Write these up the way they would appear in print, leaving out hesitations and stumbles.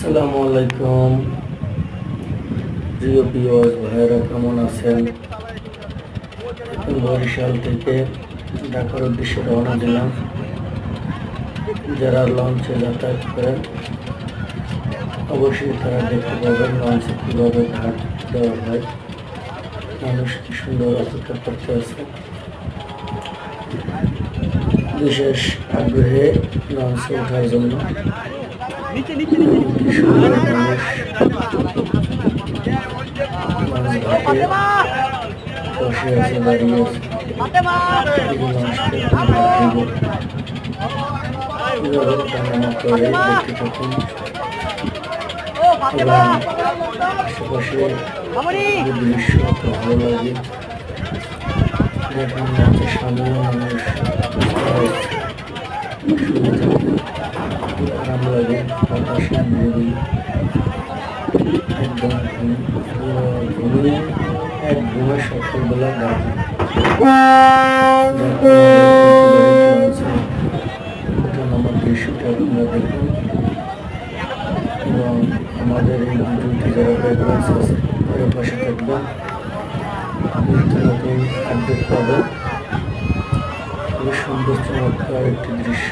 আসসালামু আলাইকুম প্রিয় ভিউয়ার্স ভাইয়েরা, কেমন আছেন? এখন বরিশাল থেকে ঢাকার উদ্দেশ্যে রওনা দিলাম। যারা লঞ্চে যাতায়াত করেন অবশ্যই তারা দেখতে পাবেন লঞ্চে কীভাবে ঘাট দেওয়া হয়। মানুষ কি সুন্দর অপেক্ষা করতে আছে, বিশেষ আগ্রহে লঞ্চে ওঠার জন্য। কি সুন্দর মানুষ লঞ্চ ঘাটে বসে আছে, দাঁড়িয়ে আছে। লঞ্চকে কীভাবে ওঠানামা করে দেখতে থাকুন। এবং আশেপাশে দৃশ্য এত ভালো লাগে। দেখুন লঞ্চের সামনে মানুষ শুয়ে থাকে, আরাম লাগে। বাতাসে নিরিবিলি, একদম ঘুমিয়ে এক ঘুমে সকালবেলা ডাকে। ওঠানামার দৃশ্যটা আপনারা দেখুন। এবং আমাদের এই ভিডিওটি যারা ব্যাকগ্রাউন্ড আছে তাদের পাশে থাকবেন, নিত্য নতুন আপডেট পাবেন। খুবই সুন্দর চমৎকার একটি দৃশ্য।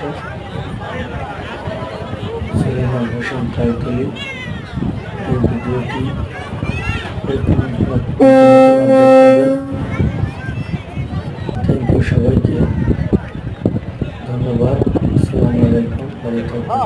সুলাইমান হোসেন কালতলি এই ভিডিওটি থ্যাংক ইউ সবাইকে, ধন্যবাদ। আসসালামু আলাইকুম, ভালো থাকবেন।